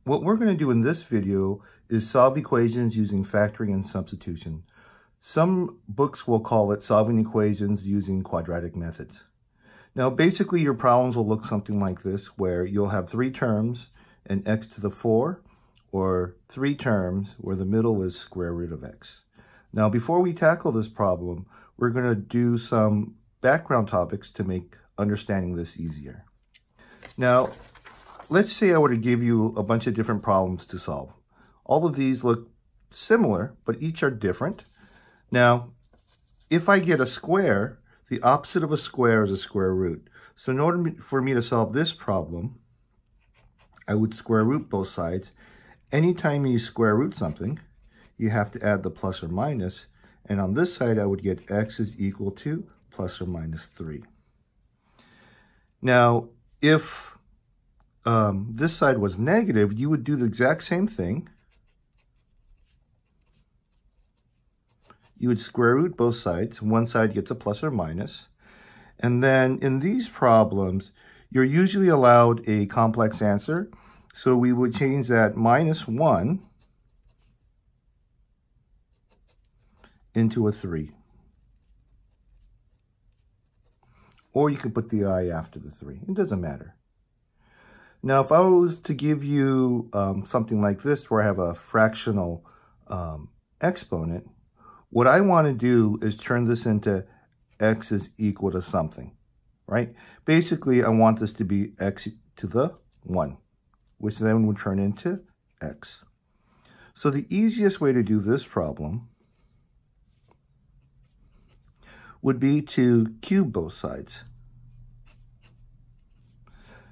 What we're going to do in this video is solve equations using factoring and substitution. Some books will call it solving equations using quadratic methods. Now, basically, your problems will look something like this, where you'll have three terms and x to the 4, or three terms where the middle is square root of x. Now, before we tackle this problem, we're going to do some background topics to make understanding this easier. Now, let's say I were to give you a bunch of different problems to solve. All of these look similar, but each are different. Now, if I get a square, the opposite of a square is a square root. So in order for me to solve this problem, I would square root both sides. Anytime you square root something, you have to add the plus or minus. And on this side, I would get x is equal to plus or minus 3. Now, if this side was negative, you would do the exact same thing. You would square root both sides. One side gets a plus or minus. And then in these problems, you're usually allowed a complex answer. So we would change that minus 1 into a 3. Or you could put the I after the 3. It doesn't matter. Now, if I was to give you something like this, where I have a fractional exponent, what I want to do is turn this into x is equal to something, right? Basically, I want this to be x to the 1, which then would turn into x. So the easiest way to do this problem would be to cube both sides.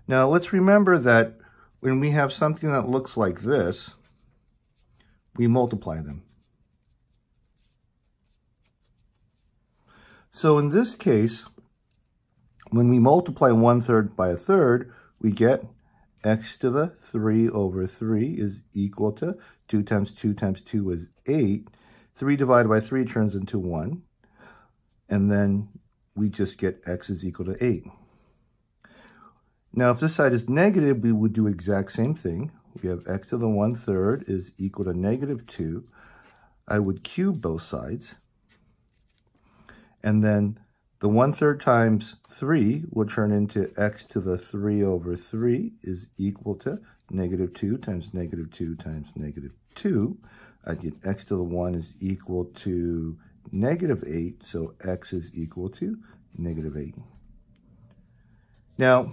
Now, let's remember that when we have something that looks like this, we multiply them. So in this case, when we multiply 1/3 by 1/3, we get x to the 3 over 3 is equal to 2 times 2 times 2 is 8. 3 divided by 3 turns into 1. And then we just get x is equal to 8. Now, if this side is negative, we would do exact same thing. We have x to the 1/3 is equal to negative 2. I would cube both sides. And then the 1/3 times 3 will turn into x to the 3 over 3 is equal to negative 2 times negative 2 times negative 2. I get x to the 1 is equal to negative 8, so x is equal to negative 8. Now,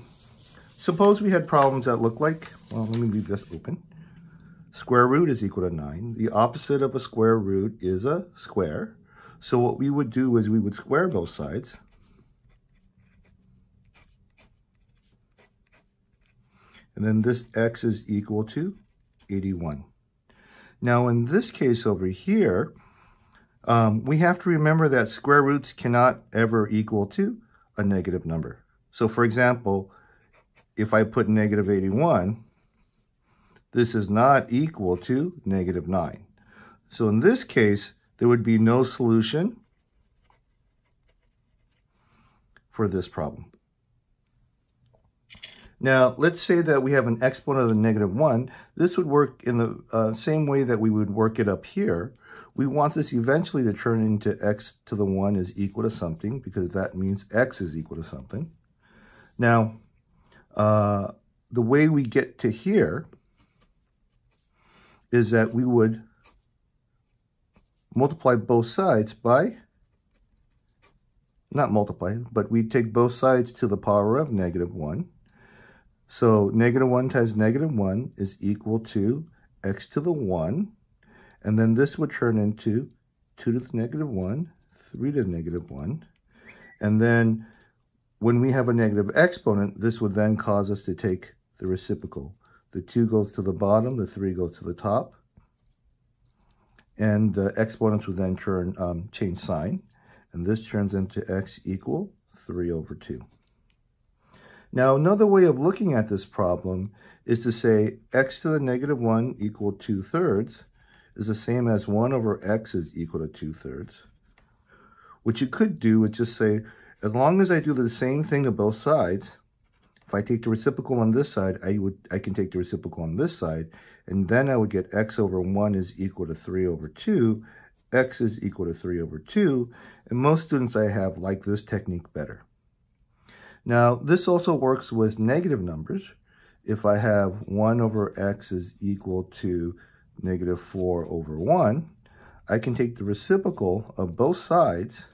suppose we had problems that look like, well, let me leave this open. Square root is equal to 9. The opposite of a square root is a square. So what we would do is we would square both sides. And then this x is equal to 81. Now, in this case over here, we have to remember that square roots cannot ever equal to a negative number. So for example, if I put negative 81, this is not equal to negative 9. So in this case, there would be no solution for this problem. Now, let's say that we have an exponent of the negative 1. This would work in the same way that we would work it up here. We want this eventually to turn into x to the 1 is equal to something, because that means x is equal to something. Now, the way we get to here is that we would multiply both sides by, not multiply, but we take both sides to the power of negative 1. So negative 1 times negative 1 is equal to x to the 1. And then this would turn into 2 to the negative 1, 3 to the negative 1. And then when we have a negative exponent, this would then cause us to take the reciprocal. The 2 goes to the bottom, the 3 goes to the top. And the exponents would then change sign. And this turns into x equal 3 over 2. Now, another way of looking at this problem is to say x to the negative 1 equal 2/3 is the same as 1 over x is equal to 2/3. What you could do is just say, as long as I do the same thing to both sides, If I take the reciprocal on this side, I can take the reciprocal on this side, and then I would get x over 1 is equal to 3 over 2, x is equal to 3 over 2, and most students I have like this technique better. Now, this also works with negative numbers. If I have 1 over x is equal to negative 4 over 1, I can take the reciprocal of both sides,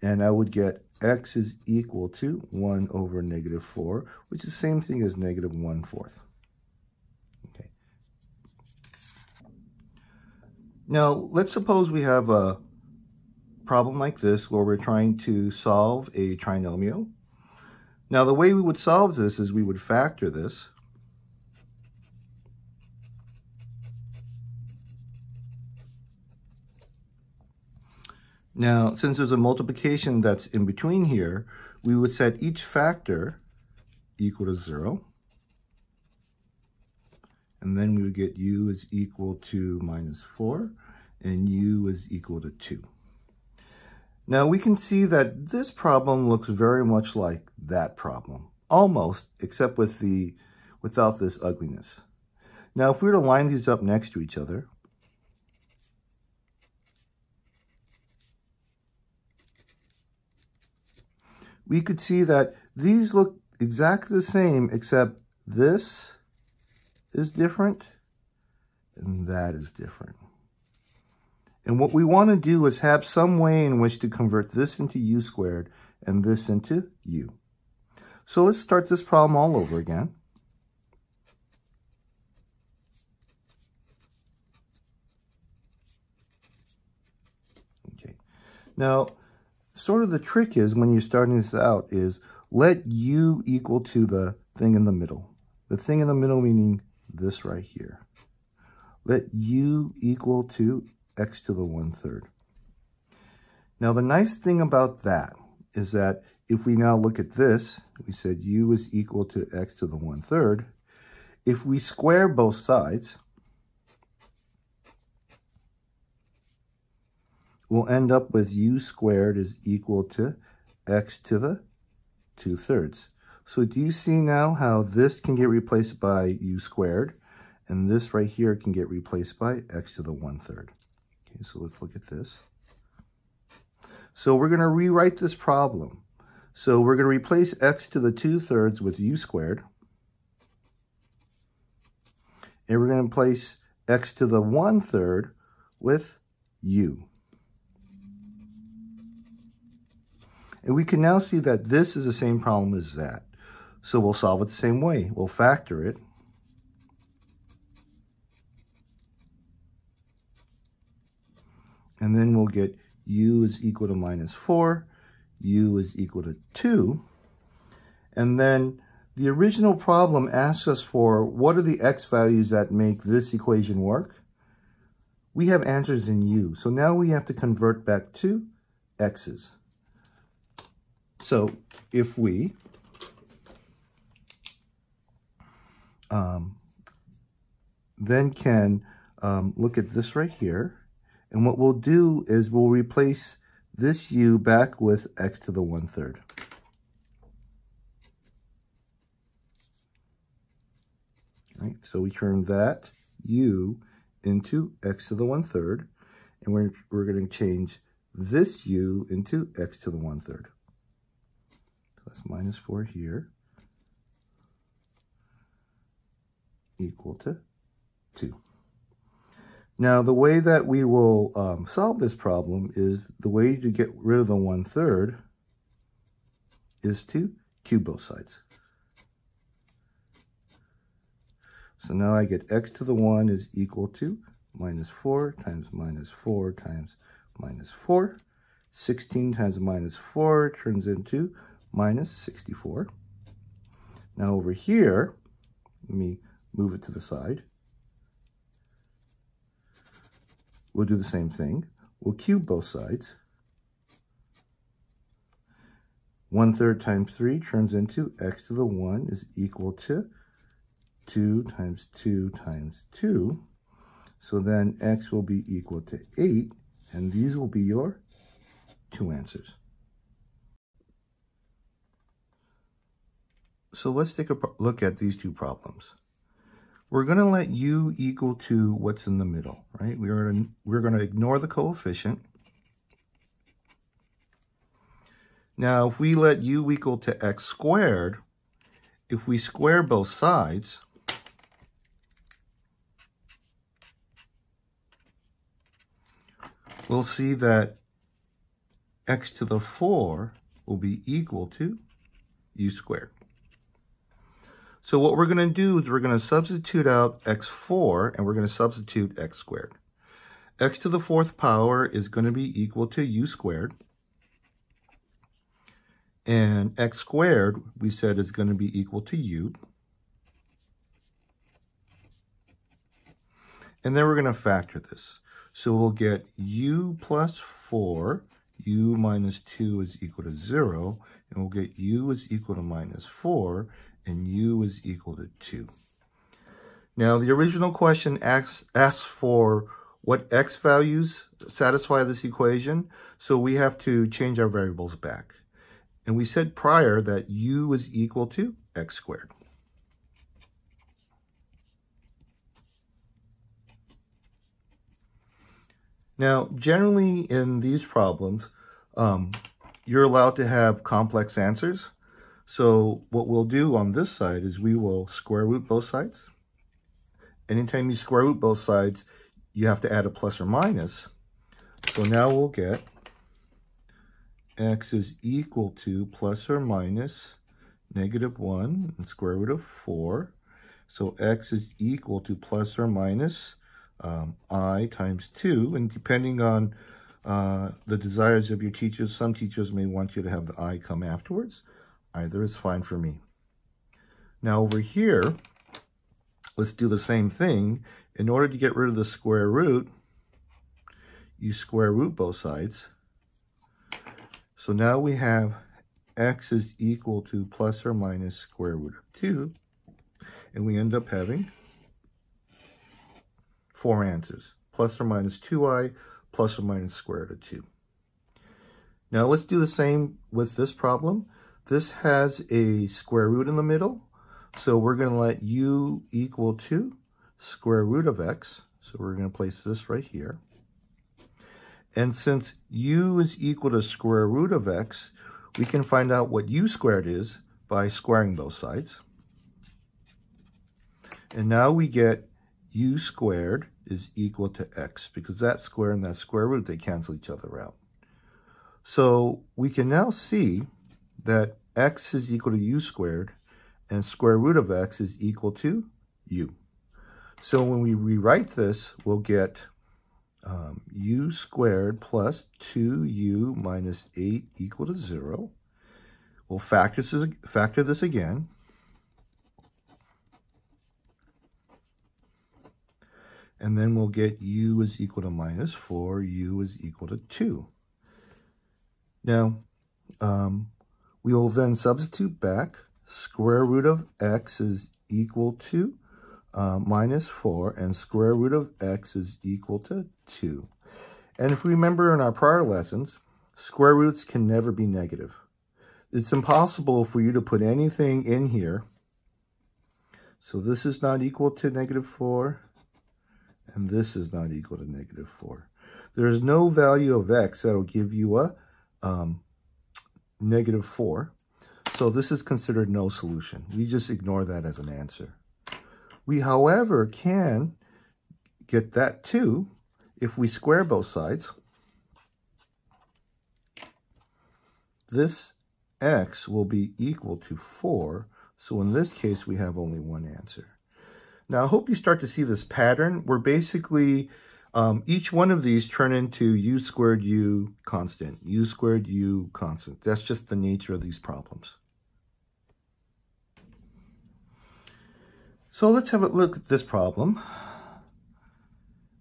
and I would get x is equal to 1 over negative 4, which is the same thing as negative 1/4. Okay. Now, let's suppose we have a problem like this where we're trying to solve a trinomial. Now, the way we would solve this is we would factor this. Now, since there's a multiplication that's in between here, we would set each factor equal to 0. And then we would get u is equal to -4, and u is equal to 2. Now, we can see that this problem looks very much like that problem, almost, except without this ugliness. Now, if we were to line these up next to each other, we could see that these look exactly the same, except this is different and that is different. And what we want to do is have some way in which to convert this into u squared and this into u. So let's start this problem all over again. Okay. Now, sort of the trick is when you're starting this out is let u equal to the thing in the middle. The thing in the middle meaning this right here. Let u equal to x to the 1/3. Now, the nice thing about that is that if we now look at this, we said u is equal to x to the 1/3. If we square both sides, we'll end up with u squared is equal to x to the 2/3. So do you see now how this can get replaced by u squared, and this right here can get replaced by x to the 1/3. Okay, so let's look at this. So we're going to rewrite this problem. So we're going to replace x to the 2/3 with u squared. And we're going to replace x to the 1/3 with u. And we can now see that this is the same problem as that. So we'll solve it the same way. We'll factor it. And then we'll get u is equal to -4, u is equal to 2. And then the original problem asks us for what are the x values that make this equation work? We have answers in u. So now we have to convert back to x's. So if we then can look at this right here, and what we'll do is we'll replace this u back with x to the 1/3. Right, so we turn that u into x to the 1/3, and we're going to change this u into x to the 1/3. So that's -4 here, equal to 2. Now, the way that we will solve this problem is the way to get rid of the 1/3 is to cube both sides. So now I get x to the 1 is equal to -4 times -4 times -4. 16 times -4 turns into -64. Now over here, let me move it to the side. We'll do the same thing. We'll cube both sides. 1/3 times 3 turns into x to the 1 is equal to 2 times 2 times 2. So then x will be equal to 8, and these will be your 2 answers. So let's take a look at these two problems. We're going to let u equal to what's in the middle, right? We're going to ignore the coefficient. Now, if we let u equal to x squared, if we square both sides, we'll see that x to the 4 will be equal to u squared. So what we're going to do is we're going to substitute out x4 and we're going to substitute x squared. X to the 4th power is going to be equal to u squared. And x squared, we said, is going to be equal to u. And then we're going to factor this. So we'll get u plus 4, u minus 2 is equal to 0. And we'll get u is equal to minus 4, and u is equal to 2. Now, the original question asks for what x values satisfy this equation. So we have to change our variables back. And we said prior that u is equal to x squared. Now, generally in these problems, you're allowed to have complex answers. So what we'll do on this side is we will square root both sides. Anytime you square root both sides, you have to add a plus or minus. So now we'll get x is equal to plus or minus -1 and square root of 4. So x is equal to plus or minus I times 2. And depending on the desires of your teachers, some teachers may want you to have the I come afterwards. Either is fine for me. Now over here, let's do the same thing. In order to get rid of the square root, you square root both sides. So now we have x is equal to plus or minus square root of 2. And we end up having 4 answers. Plus or minus 2i, plus or minus square root of 2. Now let's do the same with this problem. This has a square root in the middle. So we're going to let u equal to square root of x. So we're going to place this right here. And since u is equal to square root of x, we can find out what u squared is by squaring both sides. And now we get u squared is equal to x, because that square and that square root, they cancel each other out. So we can now see that x is equal to u squared and square root of x is equal to u. So when we rewrite this, we'll get u squared plus 2u minus 8 equal to 0. We'll factor this again. And then we'll get u is equal to minus 4, u is equal to 2. Now, we will then substitute back. Square root of x is equal to minus 4, and square root of x is equal to 2. And if we remember in our prior lessons, square roots can never be negative. It's impossible for you to put anything in here. So this is not equal to -4, and this is not equal to -4. There is no value of x that will give you a -4. So this is considered no solution. We just ignore that as an answer. We, however, can get that too if we square both sides. This x will be equal to 4. So in this case, we have only one answer. Now, I hope you start to see this pattern where basically each one of these turn into u squared u constant, u squared u constant. That's just the nature of these problems. So let's have a look at this problem.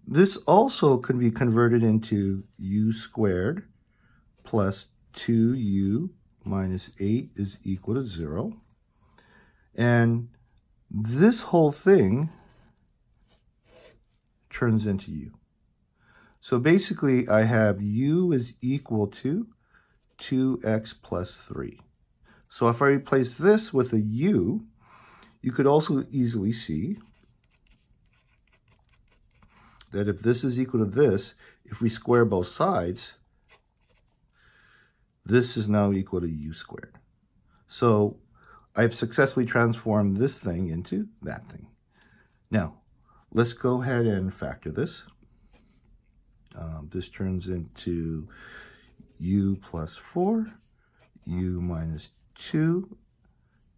This also can be converted into u squared plus 2u minus 8 is equal to 0. And this whole thing turns into u. So basically, I have u is equal to 2x plus 3. So if I replace this with a u, you could also easily see that if this is equal to this, if we square both sides, this is now equal to u squared. So I've successfully transformed this thing into that thing. Now, let's go ahead and factor this. This turns into u plus 4, u minus 2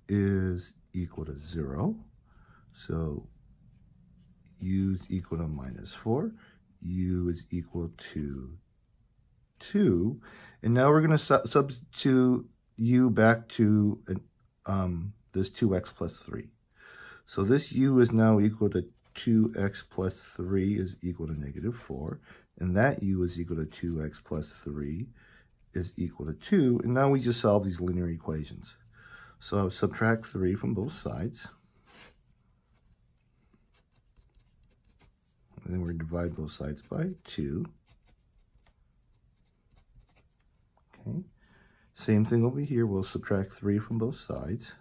is equal to 0. So u is equal to minus 4, u is equal to 2. And now we're going to substitute u back to this 2x plus 3. So this u is now equal to 2x plus 3 is equal to negative 4. And that u is equal to 2x plus 3 is equal to 2. And now we just solve these linear equations. So I'll subtract 3 from both sides. And then we're going to divide both sides by 2. Okay. Same thing over here. We'll subtract 3 from both sides.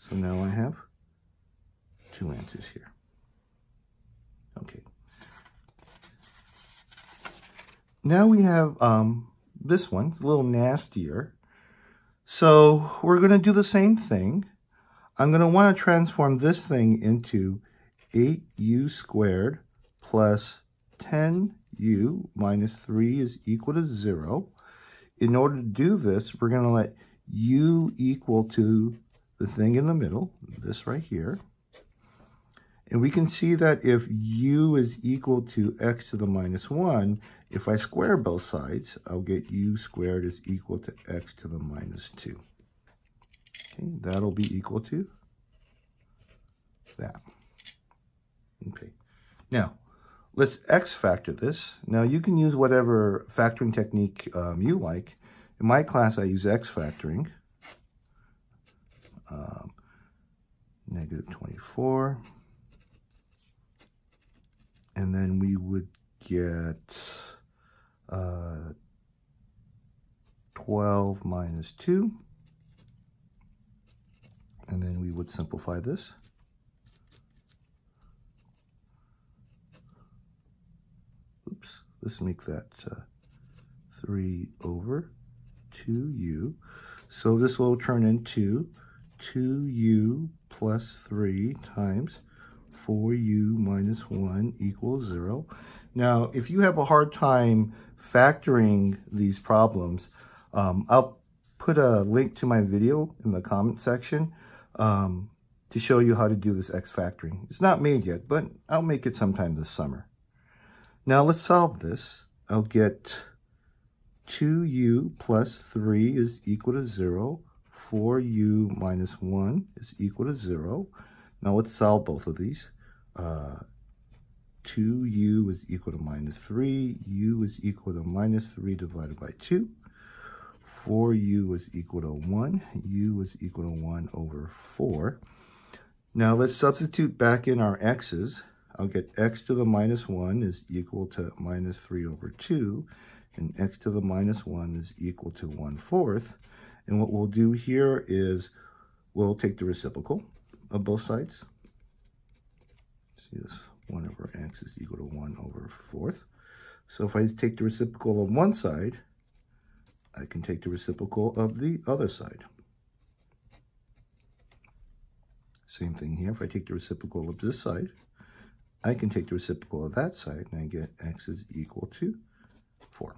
So now I have 2 answers here. Okay. Now we have this one. It's a little nastier. So we're going to do the same thing. I'm going to want to transform this thing into 8u squared plus 10u minus 3 is equal to 0. In order to do this, we're going to let u equal to the thing in the middle, this right here. And we can see that if u is equal to x to the minus 1, if I square both sides, I'll get u squared is equal to x to the minus 2. Okay, that'll be equal to that. Okay, now let's x factor this. Now you can use whatever factoring technique you like. In my class, I use x factoring. Negative 24. And then we would get 12 minus 2. And then we would simplify this. Oops, let's make that 3 over 2u. So this will turn into 2u plus 3 times 4u minus 1 equals 0. Now, if you have a hard time factoring these problems, I'll put a link to my video in the comment section to show you how to do this x factoring. It's not made yet, but I'll make it sometime this summer. Now let's solve this. I'll get 2u plus 3 is equal to 0. 4u minus 1 is equal to 0. Now let's solve both of these. 2u is equal to minus 3. U is equal to minus 3 divided by 2. 4u is equal to 1. U is equal to 1 over 4. Now let's substitute back in our x's. I'll get x to the minus 1 is equal to minus 3 over 2. And x to the minus 1 is equal to 1/4. And what we'll do here is we'll take the reciprocal of both sides. See this, 1 over x is equal to 1 over 4th. So if I take the reciprocal of one side, I can take the reciprocal of the other side. Same thing here. If I take the reciprocal of this side, I can take the reciprocal of that side, and I get x is equal to 4.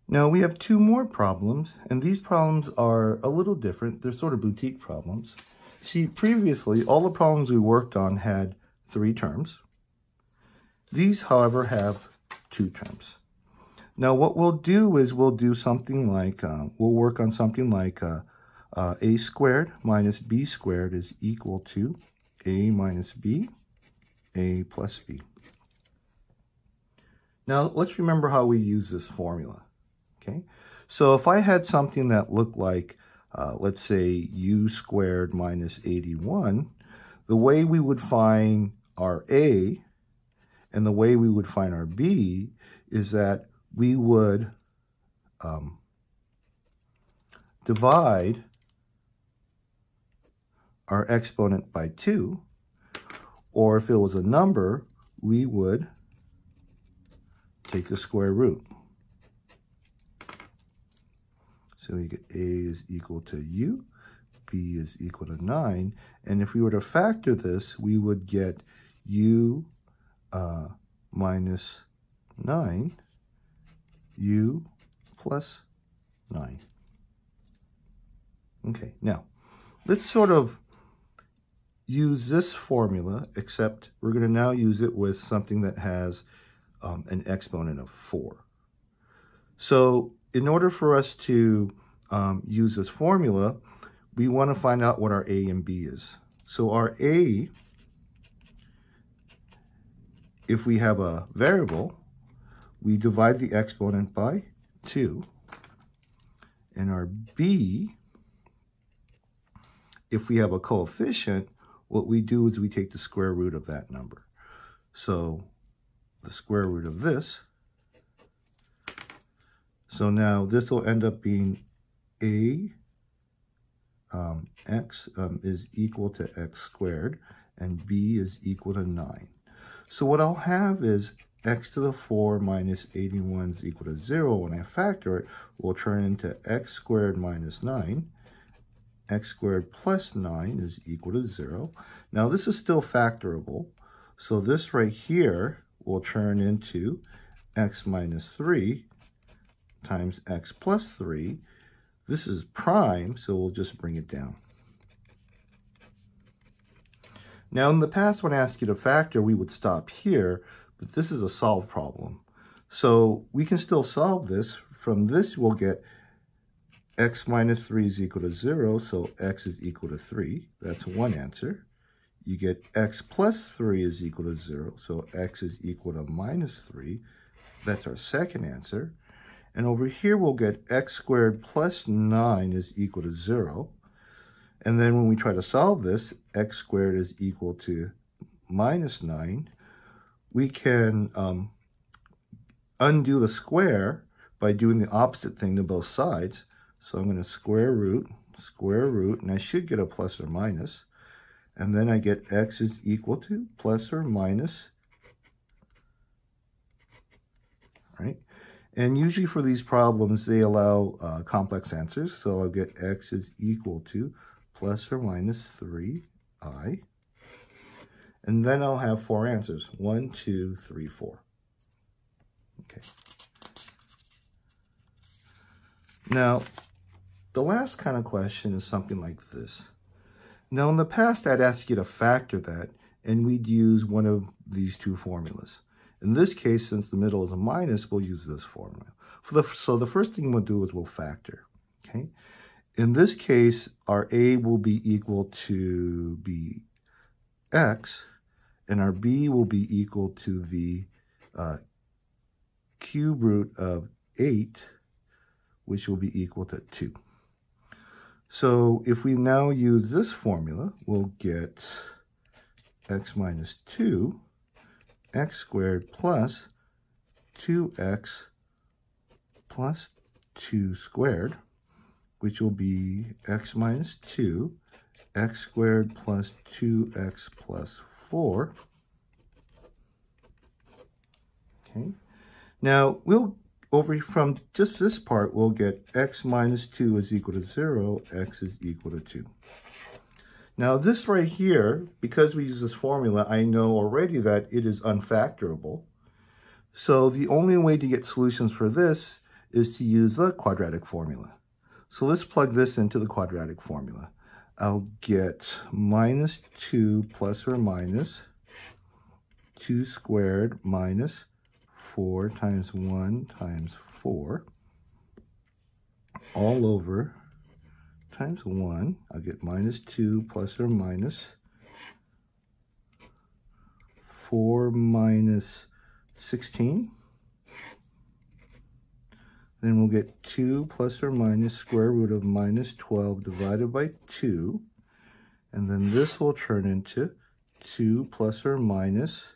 Now we have 2 more problems, and these problems are a little different. They're sort of boutique problems. See, previously, all the problems we worked on had 3 terms. These, however, have 2 terms. Now what we'll do is we'll do something like, we'll work on something like a squared minus b squared is equal to a minus b, a plus b. Now let's remember how we use this formula. Okay, so if I had something that looked like, let's say, u squared minus 81, the way we would find our a And the way we would find our b is that we would divide our exponent by 2, or if it was a number, we would take the square root. So we get a is equal to u, b is equal to 9, and if we were to factor this, we would get u minus 9, u plus 9. Okay, now let's sort of use this formula, except we're going to now use it with something that has an exponent of 4. So in order for us to use this formula, we want to find out what our a and b is. So our a, if we have a variable, we divide the exponent by 2. And our b, if we have a coefficient, what we do is we take the square root of that number. So the square root of this. So now this will end up being a x is equal to x squared, and b is equal to 9. So what I'll have is x to the 4 minus 81 is equal to 0. When I factor it, will turn into x squared minus 9. X squared plus 9 is equal to 0. Now this is still factorable, so this right here will turn into x minus 3 times x plus 3. This is prime, so we'll just bring it down. Now in the past, when I asked you to factor, we would stop here, but this is a solved problem. So we can still solve this. From this, we'll get x minus 3 is equal to 0, so x is equal to 3. That's one answer. You get x plus 3 is equal to 0, so x is equal to minus 3. That's our second answer. And over here, we'll get x squared plus 9 is equal to 0. And then when we try to solve this, x squared is equal to minus 9. We can undo the square by doing the opposite thing to both sides. So I'm going to square root, and I should get a plus or minus. And then I get x is equal to plus or minus, right? And usually for these problems, they allow complex answers. So I'll get x is equal to plus or minus 3i. And then I'll have 4 answers, 1, 2, 3, 4. Okay. Now, the last kind of question is something like this. Now, in the past, I'd ask you to factor that, and we'd use one of these two formulas. In this case, since the middle is a minus, we'll use this formula. So the first thing we'll do is we'll factor, okay? In this case, our a will be equal to bx, and our b will be equal to the cube root of 8, which will be equal to 2. So if we now use this formula, we'll get x minus 2, x squared plus 2x plus 2 squared, which will be x minus 2, x squared plus 2x plus 4. Okay. Now, from just this part, we'll get x minus 2 is equal to 0, x is equal to 2. Now, this right here, because we use this formula, I know already that it is unfactorable. So the only way to get solutions for this is to use the quadratic formula. So let's plug this into the quadratic formula. I'll get minus 2 plus or minus 2 squared minus 4 times 1 times 4 all over times 1. I'll get minus 2 plus or minus 4 minus 16. Then we'll get 2 plus or minus square root of minus 12 divided by 2. And then this will turn into 2 plus or minus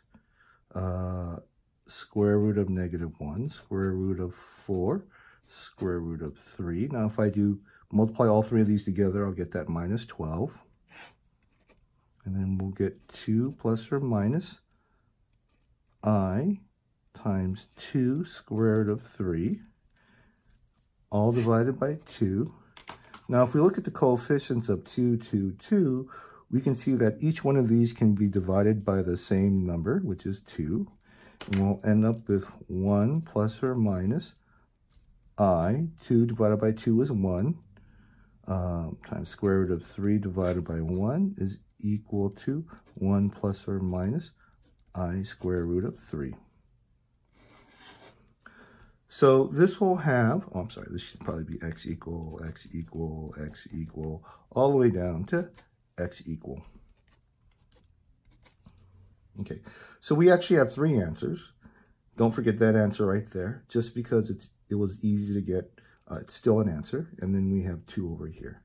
square root of -1, square root of 4, square root of 3. Now if I do multiply all three of these together, I'll get that minus 12. And then we'll get 2 plus or minus I times 2 square root of 3, all divided by 2. Now if we look at the coefficients of 2, 2, 2, we can see that each one of these can be divided by the same number, which is 2. And we'll end up with 1 plus or minus I. 2 divided by 2 is 1. Times square root of 3 divided by 1 is equal to 1 plus or minus I square root of 3. So this will have, oh, I'm sorry, this should probably be x equal, x equal, x equal, all the way down to x equal. Okay, so we actually have 3 answers. Don't forget that answer right there. Just because it was easy to get, it's still an answer. And then we have 2 over here.